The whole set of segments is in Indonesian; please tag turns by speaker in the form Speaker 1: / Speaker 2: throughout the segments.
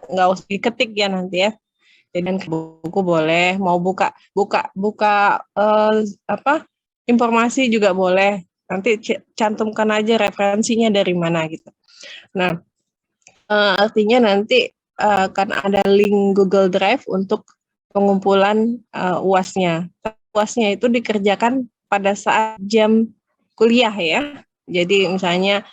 Speaker 1: nggak usah diketik ya nanti ya. Jadi buku boleh, mau buka informasi juga boleh. Nanti cantumkan aja referensinya dari mana gitu. Nah, artinya nanti akan ada link Google Drive untuk pengumpulan UAS-nya. UAS-nya itu dikerjakan pada saat jam kuliah ya. Jadi misalnya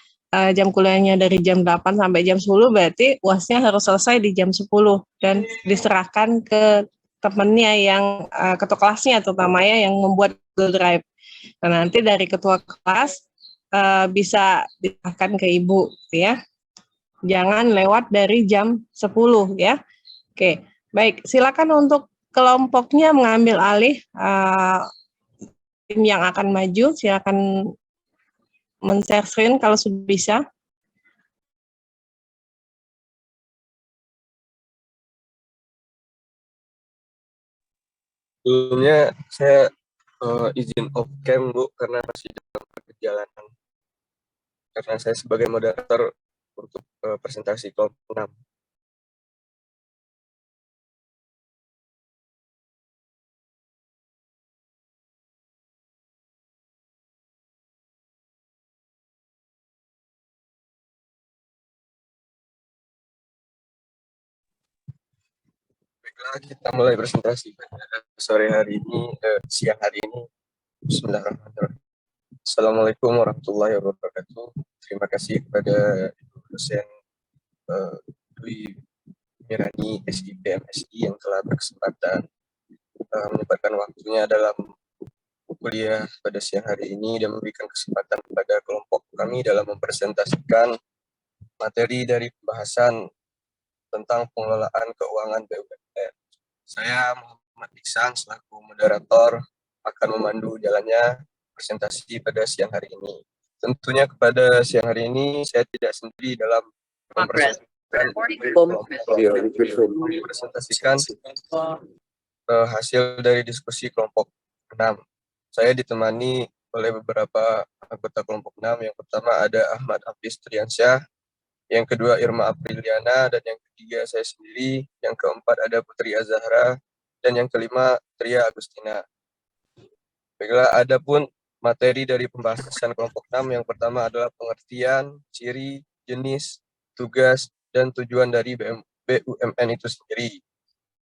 Speaker 1: jam kuliahnya dari jam 8 sampai jam 10, berarti UAS-nya harus selesai di jam 10 dan diserahkan ke temannya yang ketua kelasnya terutama ya yang membuat Google Drive. Nah, nanti dari ketua kelas bisa diserahkan ke ibu ya. Jangan lewat dari jam 10 ya. Oke, baik. Silakan untuk kelompoknya mengambil alih tim yang akan maju. Silakan men-share screen kalau sudah bisa.
Speaker 2: Sebelumnya saya izin off cam Bu karena masih dalam perjalanan. Karena saya sebagai moderator untuk presentasi kelompok 6. Baiklah, kita mulai presentasi pada sore hari ini, siang hari ini. Bismillahirrahmanirrahim. Assalamualaikum warahmatullahi wabarakatuh. Terima kasih kepada Ibu dosen Dwi Mirani SIP MSI yang telah berkesempatan menyempatkan waktunya dalam kuliah pada siang hari ini dan memberikan kesempatan kepada kelompok kami dalam mempresentasikan materi dari pembahasan tentang pengelolaan keuangan BUMN. Saya Muhammad Iksan selaku moderator akan memandu jalannya presentasi pada siang hari ini. Tentunya kepada siang hari ini saya tidak sendiri dalam mempresentasikan hasil dari diskusi kelompok 6. Saya ditemani oleh beberapa anggota kelompok 6. Yang pertama ada Ahmad Hafiz Triansyah, yang kedua Irma Apriliana, dan yang ketiga saya sendiri, yang keempat ada Putri Azahra, dan yang kelima Tria Agustina. Baiklah, adapun materi dari pembahasan kelompok 6 yang pertama adalah pengertian, ciri, jenis, tugas, dan tujuan dari BUMN itu sendiri.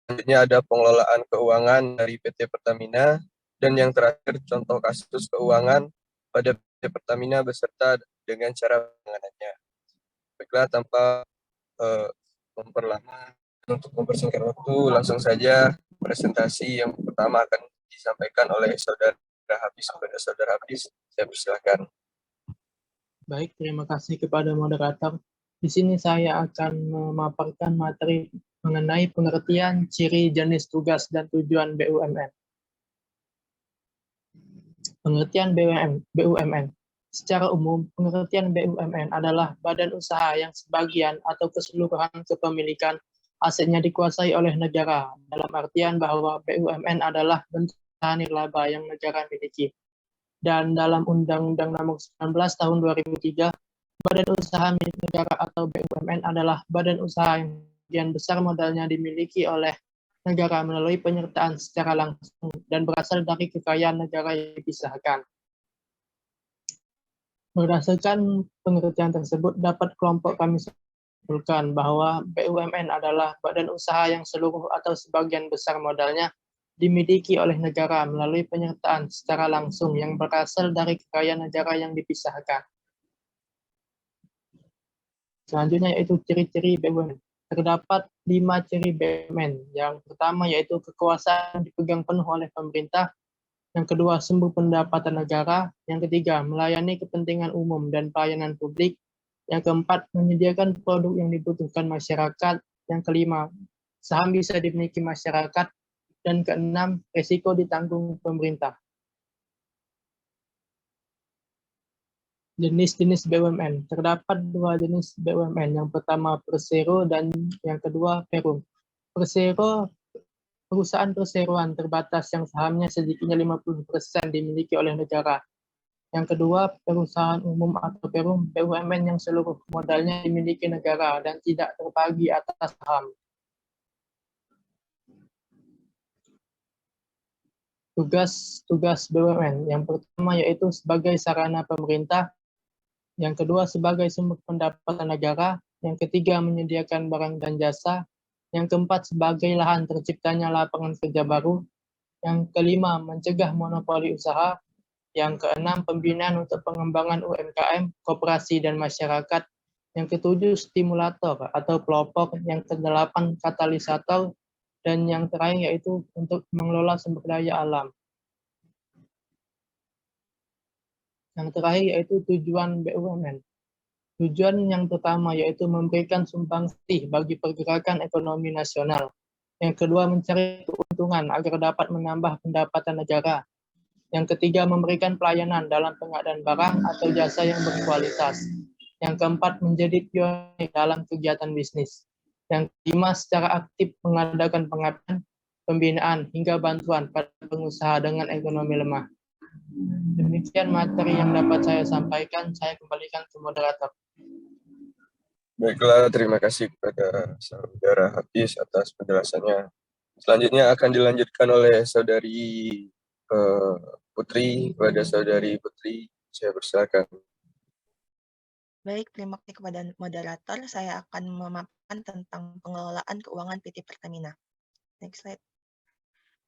Speaker 2: Selanjutnya ada pengelolaan keuangan dari PT Pertamina, dan yang terakhir contoh kasus keuangan pada PT Pertamina beserta dengan cara penanganannya. Baiklah, tanpa memperlama untuk mempersingkat waktu, langsung saja presentasi yang pertama akan disampaikan oleh Saudara Hafiz. Kepada Saudara Hafiz, saya persilakan.
Speaker 3: Baik, terima kasih kepada moderator. Di sini saya akan memaparkan materi mengenai pengertian, ciri, jenis, tugas, dan tujuan BUMN. Pengertian BUMN. Secara umum, pengertian BUMN adalah badan usaha yang sebagian atau keseluruhan kepemilikan asetnya dikuasai oleh negara, dalam artian bahwa BUMN adalah bentuk usaha nirlaba yang negara miliki. Dan dalam Undang-Undang Nomor 19 Tahun 2003, badan usaha milik negara atau BUMN adalah badan usaha yang sebagian besar modalnya dimiliki oleh negara melalui penyertaan secara langsung dan berasal dari kekayaan negara yang dipisahkan. Berdasarkan pengertian tersebut, dapat kelompok kami simpulkan bahwa BUMN adalah badan usaha yang seluruh atau sebagian besar modalnya dimiliki oleh negara melalui penyertaan secara langsung yang berasal dari kekayaan negara yang dipisahkan. Selanjutnya yaitu ciri-ciri BUMN. Terdapat 5 ciri BUMN. Yang pertama yaitu kekuasaan dipegang penuh oleh pemerintah. Yang kedua, sumber pendapatan negara. Yang ketiga, melayani kepentingan umum dan pelayanan publik. Yang keempat, menyediakan produk yang dibutuhkan masyarakat. Yang kelima, saham bisa dimiliki masyarakat. Dan keenam, risiko ditanggung pemerintah. Jenis-jenis BUMN. Terdapat 2 jenis BUMN. Yang pertama Persero dan yang kedua Perum. Persero, perusahaan perseroan terbatas yang sahamnya sedikitnya 50% dimiliki oleh negara. Yang kedua, perusahaan umum atau Perum, BUMN yang seluruh modalnya dimiliki negara dan tidak terbagi atas saham. Tugas-tugas BUMN yang pertama yaitu sebagai sarana pemerintah, yang kedua sebagai sumber pendapatan negara, yang ketiga menyediakan barang dan jasa, yang keempat sebagai lahan terciptanya lapangan kerja baru, yang kelima mencegah monopoli usaha, yang keenam pembinaan untuk pengembangan UMKM, koperasi dan masyarakat, yang ketujuh stimulator atau pelopor, yang kedelapan katalisator, dan yang terakhir yaitu untuk mengelola sumber daya alam. Yang terakhir yaitu tujuan BUMN. Tujuan yang pertama yaitu memberikan sumbangsi bagi pergerakan ekonomi nasional. Yang kedua mencari keuntungan agar dapat menambah pendapatan negara. Yang ketiga memberikan pelayanan dalam pengadaan barang atau jasa yang berkualitas. Yang keempat menjadi pionir dalam kegiatan bisnis. Yang kelima secara aktif mengadakan pengabdian, pembinaan hingga bantuan pada pengusaha dengan ekonomi lemah. Demikian materi yang dapat saya sampaikan. Saya kembalikan ke moderator.
Speaker 2: Baiklah, terima kasih kepada Saudara Hafiz atas penjelasannya. Selanjutnya akan dilanjutkan oleh Saudari Putri. Kepada Saudari Putri, saya persilakan.
Speaker 4: Baik, terima kasih kepada moderator. Saya akan memaparkan tentang pengelolaan keuangan PT Pertamina. Next slide.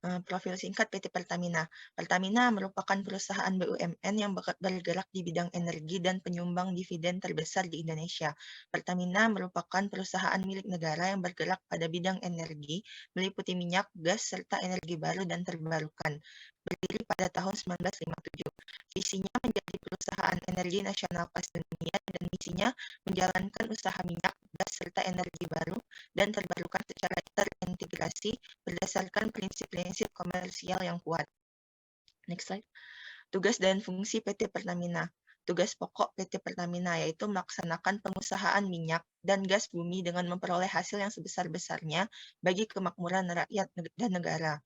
Speaker 4: Profil singkat PT Pertamina. Pertamina merupakan perusahaan BUMN yang bergerak di bidang energi dan penyumbang dividen terbesar di Indonesia. Pertamina merupakan perusahaan milik negara yang bergerak pada bidang energi, meliputi minyak, gas, serta energi baru dan terbarukan. Berdiri pada tahun 1957. Visinya menjadi perusahaan energi nasional kelas dunia dan misinya menjalankan usaha minyak, gas, serta energi baru dan terbarukan secara terintegrasi berdasarkan prinsip-prinsip komersial yang kuat. Next slide. Tugas dan fungsi PT Pertamina. Tugas pokok PT Pertamina yaitu melaksanakan pengusahaan minyak dan gas bumi dengan memperoleh hasil yang sebesar-besarnya bagi kemakmuran rakyat dan negara.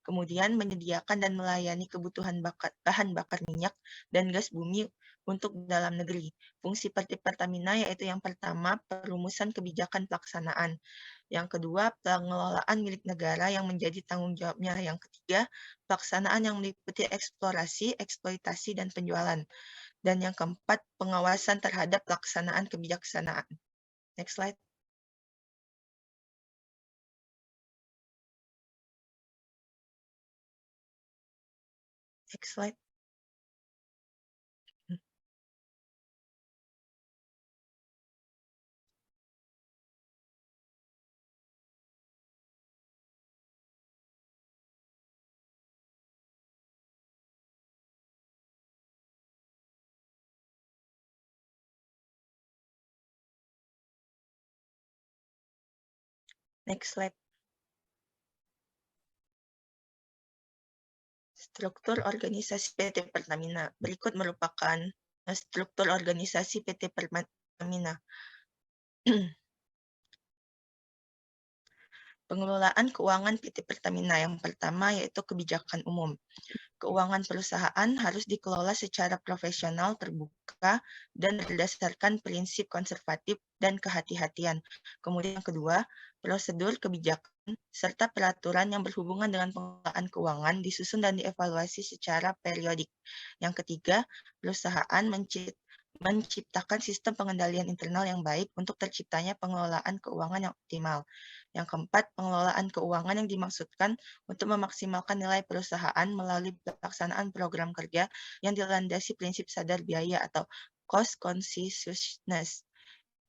Speaker 4: Kemudian menyediakan dan melayani kebutuhan bahan bakar minyak dan gas bumi untuk dalam negeri. Fungsi PT Pertamina yaitu yang pertama, perumusan kebijakan pelaksanaan. Yang kedua, pengelolaan milik negara yang menjadi tanggung jawabnya. Yang ketiga, pelaksanaan yang meliputi eksplorasi, eksploitasi, dan penjualan. Dan yang keempat, pengawasan terhadap pelaksanaan kebijaksanaan. Next slide. Next slide. Next slide. Struktur organisasi PT Pertamina. Berikut merupakan struktur organisasi PT Pertamina. Pengelolaan keuangan PT Pertamina yang pertama yaitu kebijakan umum. Keuangan perusahaan harus dikelola secara profesional, terbuka, dan berdasarkan prinsip konservatif dan kehati-hatian. Kemudian yang kedua, prosedur kebijakan serta peraturan yang berhubungan dengan pengelolaan keuangan disusun dan dievaluasi secara periodik. Yang ketiga, perusahaan menciptakan sistem pengendalian internal yang baik untuk terciptanya pengelolaan keuangan yang optimal. Yang keempat, pengelolaan keuangan yang dimaksudkan untuk memaksimalkan nilai perusahaan melalui pelaksanaan program kerja yang dilandasi prinsip sadar biaya atau cost consciousness.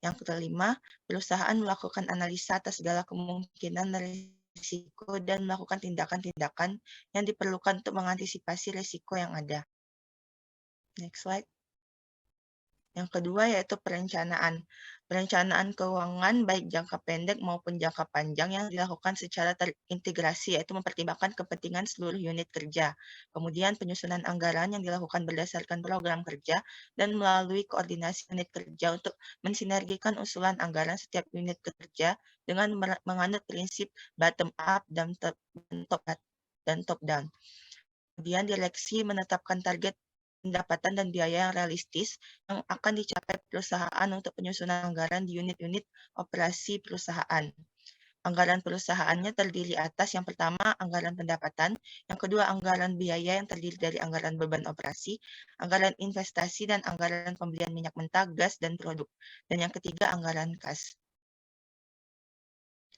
Speaker 4: Yang kelima, perusahaan melakukan analisa atas segala kemungkinan risiko dan melakukan tindakan-tindakan yang diperlukan untuk mengantisipasi risiko yang ada. Next slide. Yang kedua yaitu perencanaan. Perencanaan keuangan baik jangka pendek maupun jangka panjang yang dilakukan secara terintegrasi yaitu mempertimbangkan kepentingan seluruh unit kerja. Kemudian penyusunan anggaran yang dilakukan berdasarkan program kerja dan melalui koordinasi unit kerja untuk mensinergikan usulan anggaran setiap unit kerja dengan menganut prinsip bottom up dan top down. Kemudian direksi menetapkan target pendapatan dan biaya yang realistis yang akan dicapai perusahaan untuk penyusunan anggaran di unit-unit operasi perusahaan. Anggaran perusahaannya terdiri atas yang pertama anggaran pendapatan, yang kedua anggaran biaya yang terdiri dari anggaran beban operasi, anggaran investasi dan anggaran pembelian minyak mentah, gas, dan produk. Dan yang ketiga anggaran kas.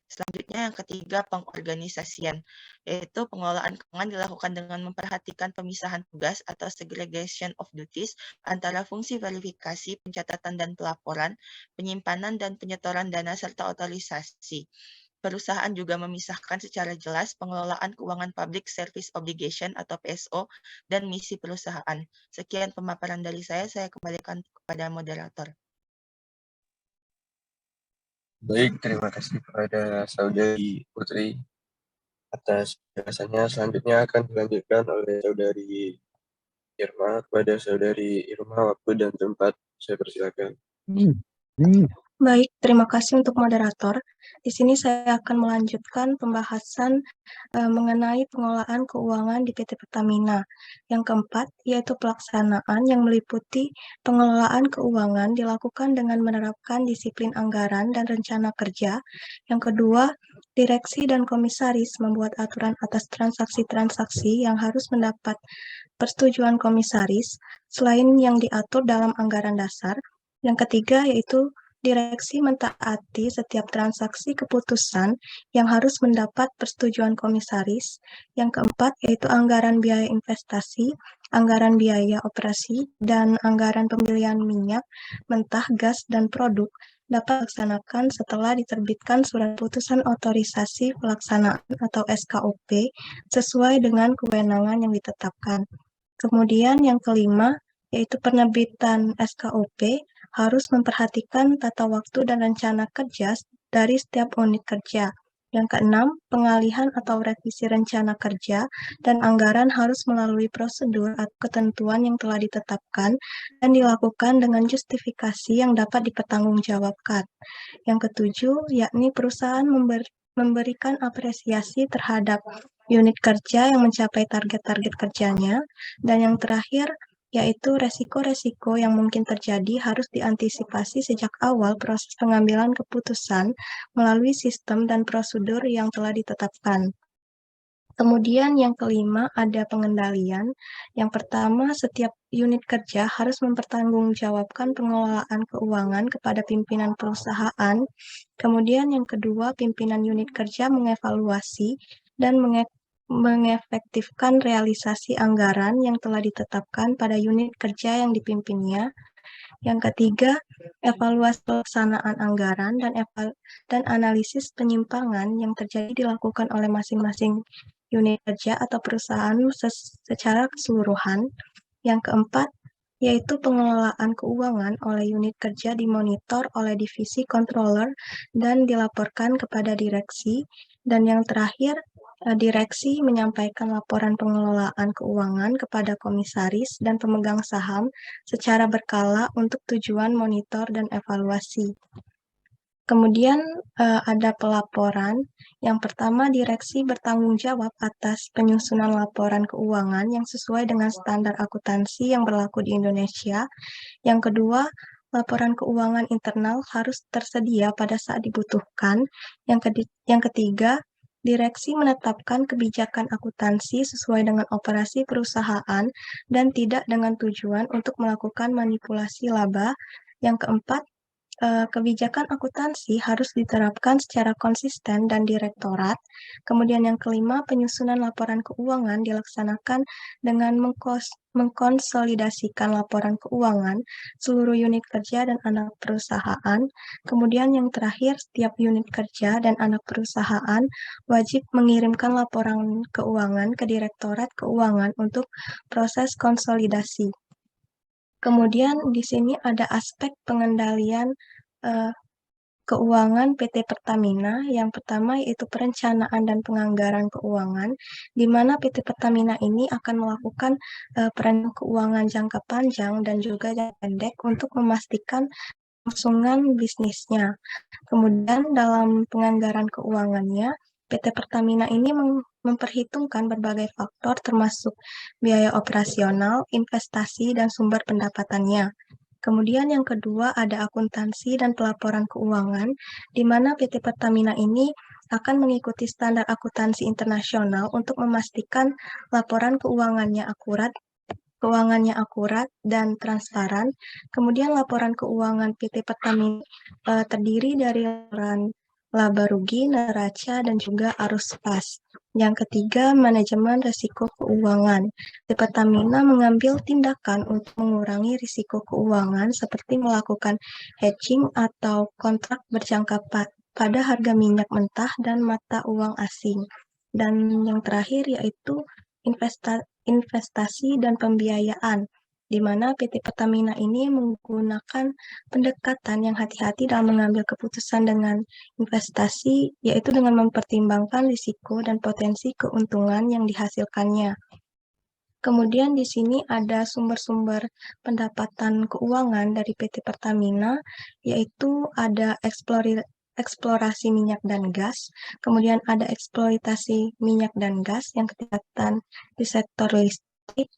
Speaker 4: Selanjutnya yang ketiga pengorganisasian, yaitu pengelolaan keuangan dilakukan dengan memperhatikan pemisahan tugas atau segregation of duties antara fungsi verifikasi, pencatatan dan pelaporan, penyimpanan dan penyetoran dana serta otorisasi. Perusahaan juga memisahkan secara jelas pengelolaan keuangan public service obligation atau PSO dan misi perusahaan. Sekian pemaparan dari saya kembalikan kepada moderator.
Speaker 2: Baik, terima kasih kepada Saudari Putri atas penjelasannya. Selanjutnya akan dilanjutkan oleh Saudari Irma. Kepada Saudari Irma, waktu dan tempat saya persilakan.
Speaker 5: Baik, terima kasih untuk moderator. Di sini saya akan melanjutkan pembahasan mengenai pengelolaan keuangan di PT Pertamina. Yang keempat, yaitu pelaksanaan yang meliputi pengelolaan keuangan dilakukan dengan menerapkan disiplin anggaran dan rencana kerja. Yang kedua, direksi dan komisaris membuat aturan atas transaksi-transaksi yang harus mendapat persetujuan komisaris selain yang diatur dalam anggaran dasar. Yang ketiga, yaitu direksi mentaati setiap transaksi keputusan yang harus mendapat persetujuan komisaris. Yang keempat, yaitu anggaran biaya investasi, anggaran biaya operasi, dan anggaran pembelian minyak, mentah, gas, dan produk dapat dilaksanakan setelah diterbitkan surat putusan otorisasi pelaksanaan atau SKOP sesuai dengan kewenangan yang ditetapkan. Kemudian yang kelima, yaitu penerbitan SKOP harus memperhatikan tata waktu dan rencana kerja dari setiap unit kerja. Yang keenam, pengalihan atau revisi rencana kerja dan anggaran harus melalui prosedur atau ketentuan yang telah ditetapkan dan dilakukan dengan justifikasi yang dapat dipertanggungjawabkan. Yang ketujuh, yakni perusahaan memberikan apresiasi terhadap unit kerja yang mencapai target-target kerjanya. Dan yang terakhir, yaitu resiko-resiko yang mungkin terjadi harus diantisipasi sejak awal proses pengambilan keputusan melalui sistem dan prosedur yang telah ditetapkan. Kemudian yang kelima ada pengendalian. Yang pertama, setiap unit kerja harus mempertanggungjawabkan pengelolaan keuangan kepada pimpinan perusahaan. Kemudian yang kedua, pimpinan unit kerja mengevaluasi dan mengefektifkan realisasi anggaran yang telah ditetapkan pada unit kerja yang dipimpinnya. Yang ketiga, evaluasi pelaksanaan anggaran dan analisis penyimpangan yang terjadi dilakukan oleh masing-masing unit kerja atau perusahaan secara keseluruhan. Yang keempat, yaitu pengelolaan keuangan oleh unit kerja dimonitor oleh divisi controller dan dilaporkan kepada direksi. Dan yang terakhir, direksi menyampaikan laporan pengelolaan keuangan kepada komisaris dan pemegang saham secara berkala untuk tujuan monitor dan evaluasi. Kemudian ada pelaporan. Yang pertama, direksi bertanggung jawab atas penyusunan laporan keuangan yang sesuai dengan standar akuntansi yang berlaku di Indonesia. Yang kedua, laporan keuangan internal harus tersedia pada saat dibutuhkan. Yang ketiga, direksi menetapkan kebijakan akuntansi sesuai dengan operasi perusahaan dan tidak dengan tujuan untuk melakukan manipulasi laba. Yang keempat, kebijakan akuntansi harus diterapkan secara konsisten dan direktorat. Kemudian yang kelima, penyusunan laporan keuangan dilaksanakan dengan mengkonsolidasikan laporan keuangan seluruh unit kerja dan anak perusahaan. Kemudian yang terakhir, setiap unit kerja dan anak perusahaan wajib mengirimkan laporan keuangan ke Direktorat Keuangan untuk proses konsolidasi. Kemudian di sini ada aspek pengendalian keuangan PT Pertamina. Yang pertama yaitu perencanaan dan penganggaran keuangan, di mana PT Pertamina ini akan melakukan perencanaan keuangan jangka panjang dan juga jangka pendek untuk memastikan kelangsungan bisnisnya. Kemudian dalam penganggaran keuangannya, PT Pertamina ini memperhitungkan berbagai faktor termasuk biaya operasional, investasi, dan sumber pendapatannya. Kemudian yang kedua ada akuntansi dan pelaporan keuangan, di mana PT Pertamina ini akan mengikuti standar akuntansi internasional untuk memastikan laporan keuangannya akurat dan transparan. Kemudian laporan keuangan PT Pertamina terdiri dari laporan laba rugi, neraca, dan juga arus kas. Yang ketiga, manajemen risiko keuangan. PT Pertamina mengambil tindakan untuk mengurangi risiko keuangan seperti melakukan hedging atau kontrak berjangka pada harga minyak mentah dan mata uang asing. Dan yang terakhir yaitu investasi dan pembiayaan, di mana PT Pertamina ini menggunakan pendekatan yang hati-hati dalam mengambil keputusan dengan investasi, yaitu dengan mempertimbangkan risiko dan potensi keuntungan yang dihasilkannya. Kemudian di sini ada sumber-sumber pendapatan keuangan dari PT Pertamina, yaitu ada eksplorasi minyak dan gas, kemudian ada eksploitasi minyak dan gas yang kegiatan di sektor listrik,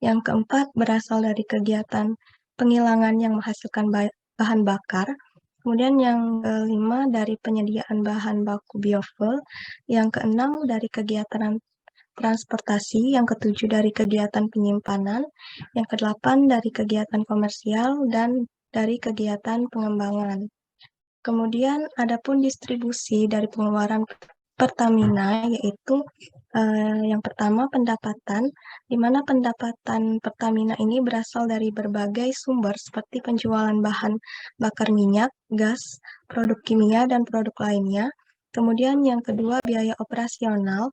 Speaker 5: yang keempat berasal dari kegiatan penghilangan yang menghasilkan bahan bakar, kemudian yang kelima dari penyediaan bahan baku biofuel, yang keenam dari kegiatan transportasi, yang ketujuh dari kegiatan penyimpanan, yang kedelapan dari kegiatan komersial, dan dari kegiatan pengembangan. Kemudian adapun distribusi dari pengeluaran Pertamina, yaitu yang pertama pendapatan, di mana pendapatan Pertamina ini berasal dari berbagai sumber seperti penjualan bahan bakar minyak, gas, produk kimia, dan produk lainnya. Kemudian yang kedua biaya operasional,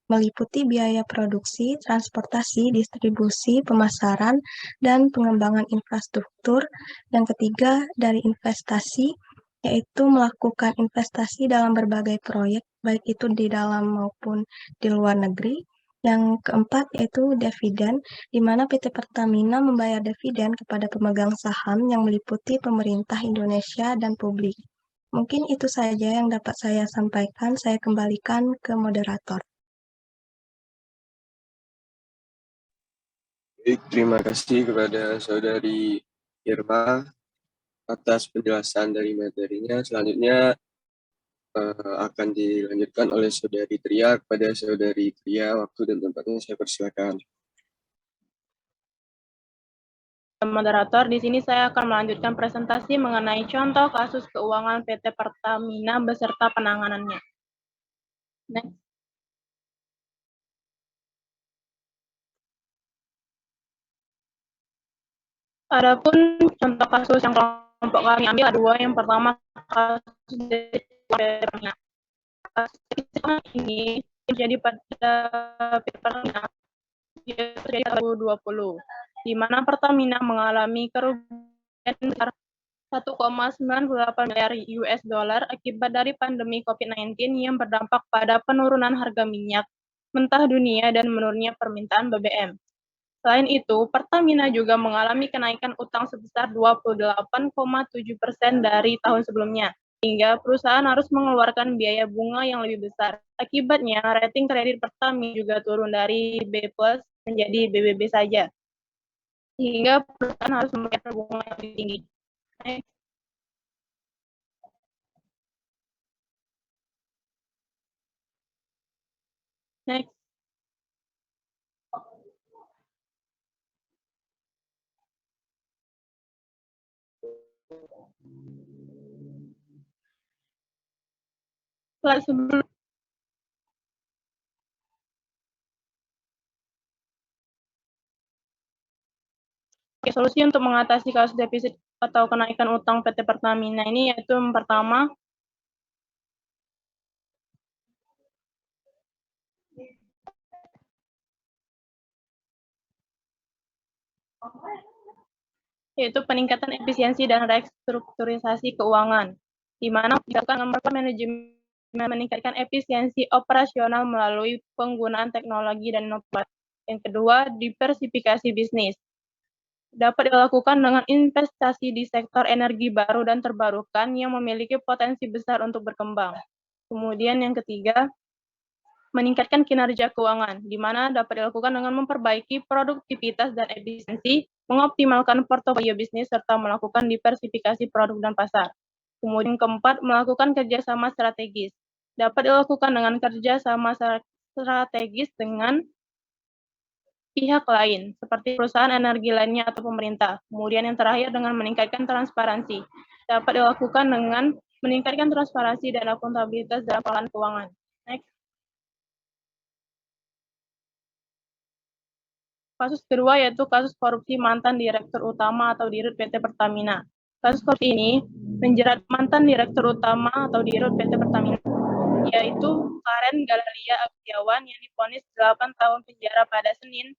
Speaker 5: meliputi biaya produksi, transportasi, distribusi, pemasaran, dan pengembangan infrastruktur. Yang ketiga dari investasi, yaitu melakukan investasi dalam berbagai proyek, baik itu di dalam maupun di luar negeri. Yang keempat yaitu dividen, di mana PT Pertamina membayar dividen kepada pemegang saham yang meliputi pemerintah Indonesia dan publik. Mungkin itu saja yang dapat saya sampaikan. Saya kembalikan ke moderator.
Speaker 2: Baik, terima kasih kepada Saudari Irma atas penjelasan dari materinya. Selanjutnya akan dilanjutkan oleh Saudari Tria. Kepada Saudari Tria, waktu dan tempatnya saya persilakan.
Speaker 6: Moderator, di sini saya akan melanjutkan presentasi mengenai contoh kasus keuangan PT Pertamina beserta penanganannya. Next. Adapun contoh kasus yang kelompok kami ambil ada dua. Yang pertama kasus PT Pertamina. Kasus ini terjadi pada PT Pertamina terjadi 2020, di mana Pertamina mengalami kerugian besar 1,98 miliar US dollar akibat dari pandemi COVID-19 yang berdampak pada penurunan harga minyak mentah dunia dan menurunnya permintaan BBM. Selain itu, Pertamina juga mengalami kenaikan utang sebesar 28,7% dari tahun sebelumnya, hingga perusahaan harus mengeluarkan biaya bunga yang lebih besar. Akibatnya, rating kredit Pertamina juga turun dari B+ menjadi BBB saja, sehingga perusahaan harus membayar bunga yang lebih tinggi. Next. Slide sebelum solusi untuk mengatasi kasus defisit atau kenaikan utang PT Pertamina ini yaitu yang pertama, yaitu peningkatan efisiensi dan restrukturisasi keuangan, di mana dilakukan manajemen meningkatkan efisiensi operasional melalui penggunaan teknologi dan inovasi. Yang kedua, diversifikasi bisnis. Dapat dilakukan dengan investasi di sektor energi baru dan terbarukan yang memiliki potensi besar untuk berkembang. Kemudian yang ketiga, meningkatkan kinerja keuangan, di mana dapat dilakukan dengan memperbaiki produktivitas dan efisiensi mengoptimalkan portofolio bisnis, serta melakukan diversifikasi produk dan pasar. Kemudian keempat, melakukan kerjasama strategis. Dapat dilakukan dengan kerjasama strategis dengan pihak lain, seperti perusahaan energi lainnya atau pemerintah. Kemudian yang terakhir dengan meningkatkan transparansi. Dapat dilakukan dengan meningkatkan transparansi dan akuntabilitas dalam pengelolaan keuangan. Next. Kasus kedua yaitu kasus korupsi mantan Direktur Utama atau Dirut PT Pertamina. Kasus korupsi ini menjerat mantan Direktur Utama atau Dirut PT Pertamina, yaitu Karen Galalia Agustiawan yang divonis 8 tahun penjara pada Senin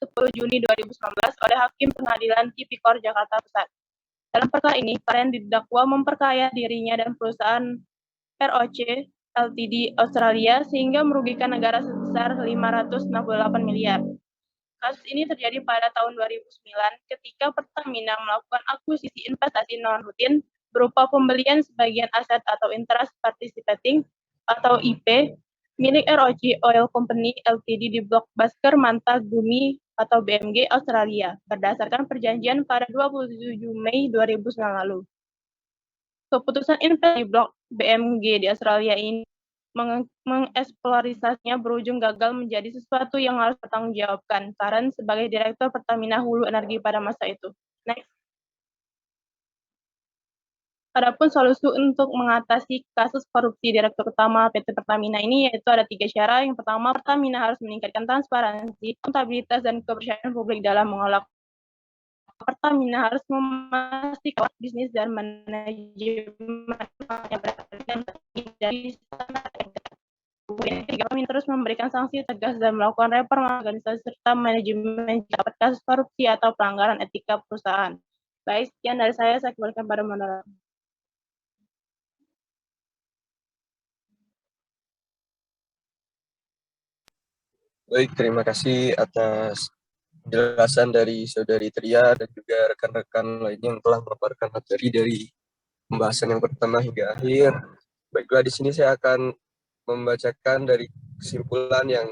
Speaker 6: 10 Juni 2019 oleh Hakim Pengadilan Tipikor Jakarta Pusat. Dalam perkara ini, Karen didakwa memperkaya dirinya dan perusahaan ROC Ltd Australia sehingga merugikan negara sebesar 568 miliar. Kasus ini terjadi pada tahun 2009 ketika Pertamina melakukan akuisisi investasi non-rutin berupa pembelian sebagian aset atau interest participating atau IP milik ROC Oil Company Ltd di Blok Basker Manta Gumi atau BMG Australia berdasarkan perjanjian pada 27 Mei 2009 lalu. Keputusan investasi Blok BMG di Australia ini mengeksplorasinya berujung gagal menjadi sesuatu yang harus bertanggungjawabkan Karen sebagai Direktur Pertamina Hulu Energi pada masa itu. Next. Adapun solusi untuk mengatasi kasus korupsi Direktur Utama PT Pertamina ini yaitu ada 3 syarat. Yang pertama, Pertamina harus meningkatkan transparansi, akuntabilitas, dan kepercayaan publik dalam mengelola. Pertamina harus memastikan bisnis dan manajemen yang berdasarkan dari Kemudian kami terus memberikan sanksi tegas dan melakukan reforma organisasi serta manajemen jika dapat kasus korupsi atau pelanggaran etika perusahaan. Baik, sekian dari saya kembalikan pada moderator.
Speaker 2: Baik, terima kasih atas penjelasan dari Saudari Tria dan juga rekan-rekan lainnya yang telah memaparkan materi dari pembahasan yang pertama hingga akhir. Baiklah, di sini saya akan membacakan dari kesimpulan yang